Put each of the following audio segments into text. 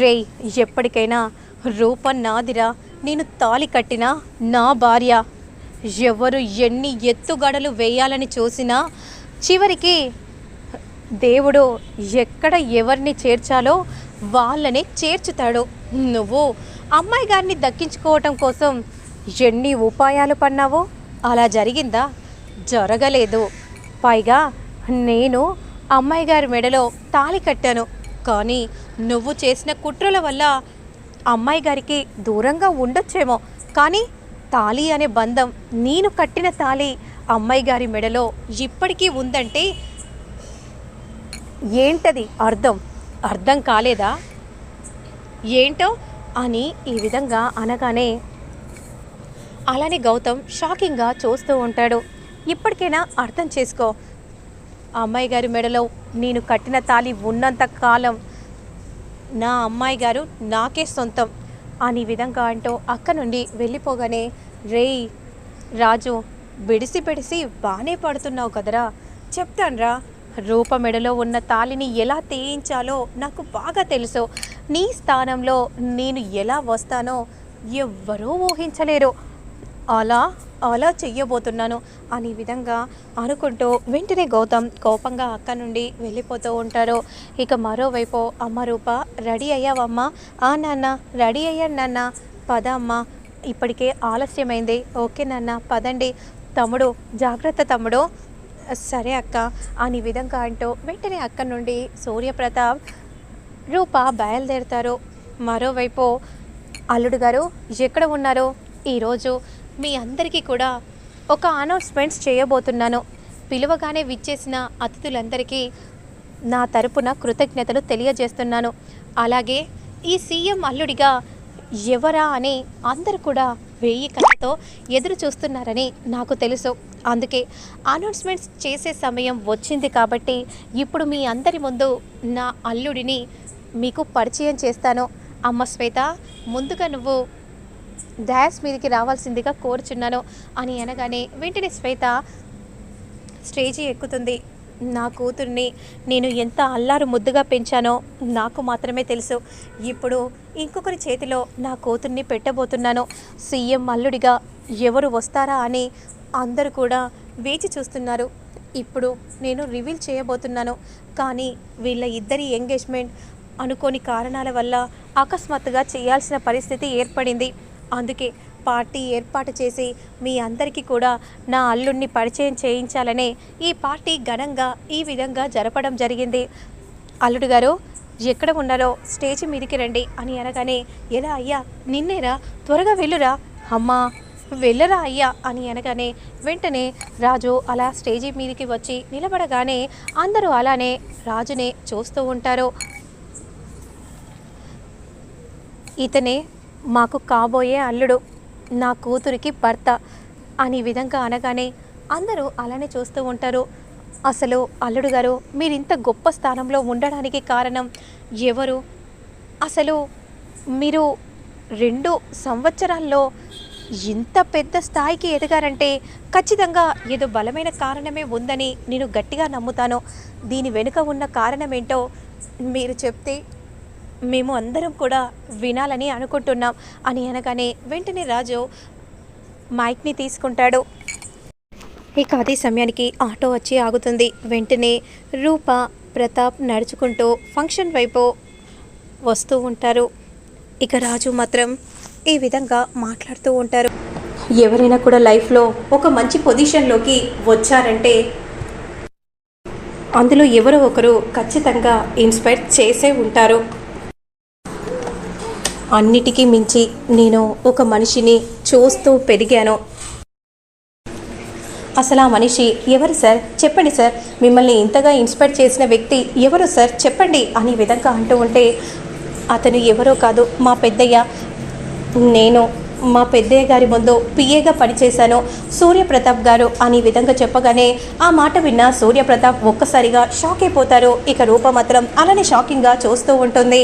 రేయ్, ఎప్పటికైనా రూపం నాదిరా. నేను తాళి కట్టిన నా భార్య. ఎవరు ఎన్ని ఎత్తుగడలు వేయాలని చూసినా చివరికి దేవుడు ఎక్కడ ఎవరిని చేర్చాలో వాళ్ళని చేర్చుతాడు. నువ్వు అమ్మాయి గారిని దక్కించుకోవటం కోసం ఎన్ని ఉపాయాలు పన్నావో అలా జరిగిందా? జరగలేదు. పైగా నేను అమ్మాయి గారి మెడలో తాళి కట్టాను, కానీ నువ్వు చేసిన కుట్రల వల్ల అమ్మాయి గారికి దూరంగా ఉండొచ్చేమో, కానీ తాళి అనే బంధం, నేను కట్టిన తాళి అమ్మాయి గారి మెడలో ఇప్పటికీ ఉందంటే ఏంటది అర్థం? అర్థం కాలేదా ఏంటో అని ఈ విధంగా అనగానే అలానే గౌతమ్ షాకింగ్గా చూస్తూ ఉంటాడు. ఇప్పటికైనా అర్థం చేసుకో, అమ్మాయి గారి మెడలో నేను కట్టిన తాళి ఉన్నంత కాలం నా అమ్మాయి గారు నాకే సొంతం అని విధంగా అంటూ అక్క నుండి వెళ్ళిపోగానే, రేయ్ రాజు, బెడిసి బెడిసి బాగానే పడుతున్నావు కదరా, చెప్తాన్రా. రూప మెడలో ఉన్న తాళిని ఎలా తీయించాలో నాకు బాగా తెలుసు. నీ స్థానంలో నేను ఎలా వస్తానో ఎవ్వరూ ఊహించలేరు. అలా అలా చెయ్యబోతున్నాను అని విధంగా అనుకుంటూ వెంటనే గౌతమ్ కోపంగా అక్క నుండి వెళ్ళిపోతూ ఉంటారు. ఇక మరోవైపు అమ్మ రూప, రెడీ అయ్యావమ్మా? ఆ నాన్న రెడీ అయ్యాను నాన్న, పద అమ్మ, ఇప్పటికే ఆలస్యమైంది. ఓకే నాన్న పదండి. తమ్ముడు జాగ్రత్త తమ్ముడు. సరే అక్క అని విధంగా అంటూ వెంటనే అక్క నుండి సూర్యప్రతాప్ రూప బయలుదేరుతారు. మరోవైపు అల్లుడు గారు ఎక్కడ ఉన్నారు? ఈరోజు మీ అందరికీ కూడా ఒక అనౌన్స్మెంట్స్ చేయబోతున్నాను. పిలువగానే విచ్చేసిన అతిథులందరికీ నా తరపున కృతజ్ఞతలు తెలియజేస్తున్నాను. అలాగే ఈ సీఎం అల్లుడిగా ఎవరా అని అందరూ కూడా 1000 కళ్ళతో ఎదురు చూస్తున్నారని నాకు తెలుసు. అందుకే అనౌన్స్మెంట్స్ చేసే సమయం వచ్చింది కాబట్టి ఇప్పుడు మీ అందరి ముందు నా అల్లుడిని మీకు పరిచయం చేస్తాను. అమ్మ శ్వేత, ముందుగా నువ్వు డాష్ మీదకి రావాల్సిందిగా కోరుచున్నాను అని అనగానే వెంటనే శ్వేత స్టేజీ ఎక్కుతుంది. నా కూతుర్ని నేను ఎంత అల్లారు ముద్దుగా పెంచానో నాకు మాత్రమే తెలుసు. ఇప్పుడు ఇంకొకరి చేతిలో నా కూతుర్ని పెట్టబోతున్నాను. సీఎం అల్లుడిగా ఎవరు వస్తారా అని అందరూ కూడా వేచి చూస్తున్నారు. ఇప్పుడు నేను రివీల్ చేయబోతున్నాను. కానీ వీళ్ళ ఇద్దరి ఎంగేజ్మెంట్ అనుకోని కారణాల వల్ల అకస్మాత్తుగా చేయాల్సిన పరిస్థితి ఏర్పడింది. అందుకే పార్టీ ఏర్పాటు చేసి మీ అందరికీ కూడా నా అల్లుడిని పరిచయం చేయించాలనే ఈ పార్టీ ఘనంగా ఈ విధంగా జరపడం జరిగింది. అల్లుడు గారు ఎక్కడ ఉన్నారో స్టేజ్ మీదకి రండి అని అనగానే, ఎలా అయ్యా, నిన్నేరా, త్వరగా వెళ్ళురా. అమ్మా వెళ్ళరా అయ్యా అని అనగానే వెంటనే రాజు అలా స్టేజీ మీదకి వచ్చి నిలబడగానే అందరూ అలానే రాజునే చూస్తూ ఉంటారు. ఇతనే మాకు కాబోయే అల్లుడు, నా కూతురికి భర్త అని విధంగా అనగానే అందరూ అలానే చూస్తూ ఉంటారు. అసలు అల్లుడు గారు, మీరు ఇంత గొప్ప స్థానంలో ఉండడానికి కారణం ఎవరు? అసలు మీరు 2 సంవత్సరాల్లో ఇంత పెద్ద స్థాయికి ఎదగారంటే ఖచ్చితంగా ఏదో బలమైన కారణమే ఉందని నేను గట్టిగా నమ్ముతాను. దీని వెనుక ఉన్న కారణం ఏంటో మీరు చెప్తే మేము అందరం కూడా వినాలని అనుకుంటున్నాం అని అనగానే వెంటనే రాజు మైక్ని తీసుకుంటాడు. ఇక అదే సమయానికి ఆటో వచ్చి ఆగుతుంది. వెంటనే రూప, ప్రతాప్ నడుచుకుంటూ ఫంక్షన్ వైపు వస్తూ ఉంటారు. ఇక రాజు మాత్రం ఈ విధంగా మాట్లాడుతూ ఉంటారు. ఎవరైనా కూడా లైఫ్లో ఒక మంచి పొజిషన్లోకి వచ్చారంటే అందులో ఎవరో ఒకరు ఖచ్చితంగా ఇన్స్పైర్ చేసే ఉంటారు. అన్నిటికీ మించి నేను ఒక మనిషిని చూస్తూ పెరిగాను. అసలు ఆ మనిషి ఎవరు సార్? చెప్పండి సార్, మిమ్మల్ని ఇంతగా ఇన్స్పైర్ చేసిన వ్యక్తి ఎవరు సార్? చెప్పండి అని విధంగా అంటూ ఉంటే, అతను ఎవరో కాదు, మా పెద్దయ్య. నేను మా పెద్దయ్య గారి ముందు పిఏగా పనిచేశాను, సూర్యప్రతాప్ గారు అని విధంగా చెప్పగానే ఆ మాట విన్న సూర్యప్రతాప్ ఒక్కసారిగా షాక్ అయిపోతారు. ఇక రూప మాత్రం అలానే షాకింగ్గా చూస్తూ ఉంటుంది.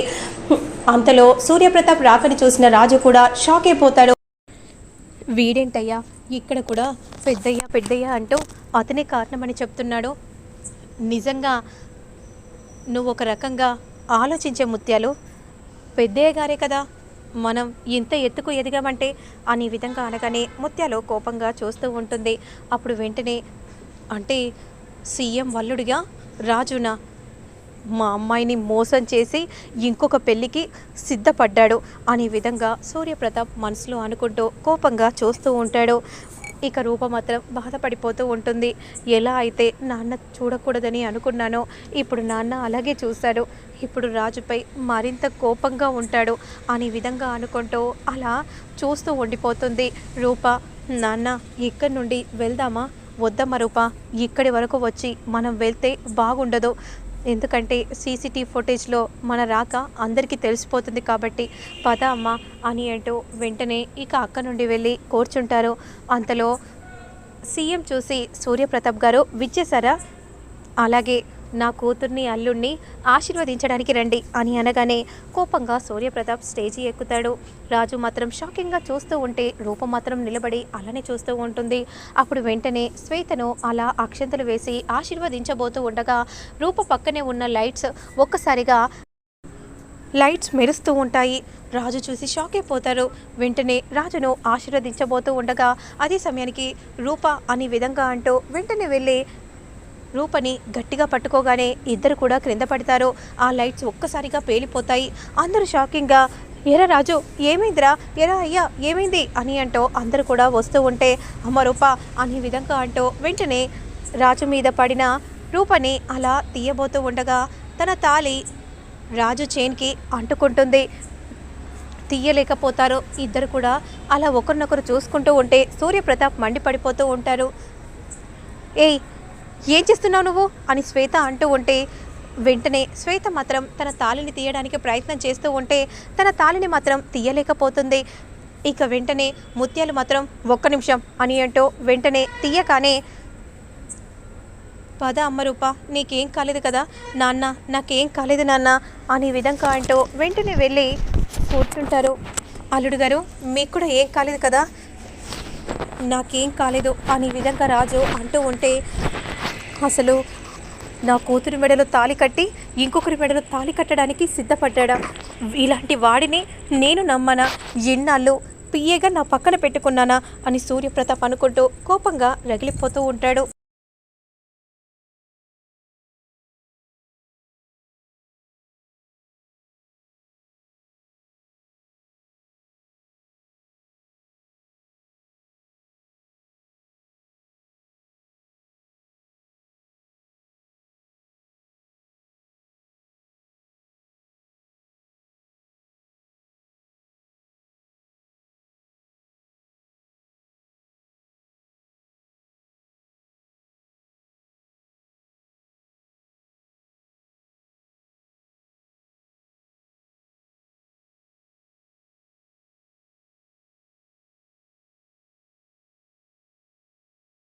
అంతలో సూర్యప్రతాప్ రాకని చూసిన రాజు కూడా షాక్ అయిపోతాడు. వీడేంటయ్యా ఇక్కడ కూడా పెద్దయ్య పెద్దయ్య అంటూ అతనే కారణమని చెప్తున్నాడు. నిజంగా నువ్వు ఒక రకంగా ఆలోచించే ముత్యాలు, పెద్దయ్య గారే కదా మనం ఇంత ఎత్తుకు ఎదిగామంటే అని విధంగా అనగానే ముత్యాలు కోపంగా చూస్తూ ఉంటుంది. అప్పుడు వెంటనే అంటే సీఎం వల్లుడిగా రాజునా మా అమ్మాయిని మోసం చేసి ఇంకొక పెళ్ళికి సిద్ధపడ్డాడు అనే విధంగా సూర్యప్రతాప్ మనసులో అనుకుంటూ కోపంగా చూస్తూ ఉంటాడు. ఇక రూప మాత్రం బాధపడిపోతూ ఉంటుంది. ఎలా అయితే నాన్న చూడకూడదని అనుకున్నానో ఇప్పుడు నాన్న అలాగే చూశాడు, ఇప్పుడు రాజుపై మరింత కోపంగా ఉంటాడు అనే విధంగా అనుకుంటూ అలా చూస్తూ ఉండిపోతుంది రూప. నాన్న ఇక్కడి నుండి వెళ్దామా వద్దమ్మా రూప, ఇక్కడి వరకు వచ్చి మనం వెళ్తే బాగుండదు, ఎందుకంటే సీసీటీవీ ఫుటేజ్లో మన రాక అందరికీ తెలిసిపోతుంది కాబట్టి పద అమ్మ అని అంటూ వెంటనే ఇక అక్క నుండి వెళ్ళి కూర్చుంటారు. అంతలో సీఎం చూసి సూర్యప్రతాప్ గారు విచ్చేశారా, అలాగే నా కూతుర్ని అల్లుణ్ణి ఆశీర్వదించడానికి రండి అని అనగానే కోపంగా సూర్యప్రతాప్ స్టేజీ ఎక్కుతాడు. రాజు మాత్రం షాకింగ్గా చూస్తూ ఉంటే రూప మాత్రం నిలబడి అలానే చూస్తూ ఉంటుంది. అప్పుడు వెంటనే శ్వేతను అలా అక్షంతలు వేసి ఆశీర్వదించబోతూ ఉండగా రూప పక్కనే ఉన్న లైట్స్ ఒక్కసారిగా లైట్స్ మెరుస్తూ ఉంటాయి. రాజు చూసి షాక్ అయిపోతారు. వెంటనే రాజును ఆశీర్వదించబోతూ ఉండగా అదే సమయానికి రూప అనే విధంగా అంటూ వెంటనే వెళ్ళి రూపని గట్టిగా పట్టుకోగానే ఇద్దరు కూడా క్రింద పడతారు. ఆ లైట్స్ ఒక్కసారిగా పేలిపోతాయి. అందరూ షాకింగ్గా ఎరా రాజు ఏమైందిరా, ఎరా అయ్యా ఏమైంది అని అంటూ అందరూ కూడా వస్తూ ఉంటే అమ్మ రూప అనే విధంగా అంటూ వెంటనే రాజు మీద పడిన రూపని అలా తీయబోతూ ఉండగా తన తాళి రాజు చైన్కి అంటుకుంటుంది. తీయలేకపోతారు ఇద్దరు కూడా. అలా ఒకరినొకరు చూసుకుంటూ ఉంటే సూర్యప్రతాప్ మండిపడిపోతూ ఉంటారు. ఏయ్ ఏం చేస్తున్నావు నువ్వు అని శ్వేత అంటూ ఉంటే వెంటనే శ్వేత మాత్రం తన తాళిని తీయడానికి ప్రయత్నం చేస్తూ ఉంటే తన తాళిని మాత్రం తీయలేకపోతుంది. ఇక వెంటనే ముత్యాలు మాత్రం ఒక్క నిమిషం అని అంటూ వెంటనే తీయగానే పద అమ్మ రూప నీకేం కాలేదు కదా నాన్న, నాకేం కాలేదు నాన్న అనే విధంగా అంటూ వెంటనే వెళ్ళి కూర్చుంటారు. అల్లుడు గారు మీకు కూడా ఏం కాలేదు కదా, నాకేం కాలేదు అనే విధంగా రాజు అంటూ ఉంటే అసలు నా కూతురి మెడలో తాళి కట్టి ఇంకొకరి మెడలో తాళి కట్టడానికి సిద్ధపడ్డా, ఇలాంటి వాడిని నేను నమ్మనా, ఎన్నాళ్ళు పిఏగా నా పక్కన పెట్టుకున్నానా అని సూర్యప్రతాప్ అనుకుంటూ కోపంగా రగిలిపోతూ ఉంటాడు.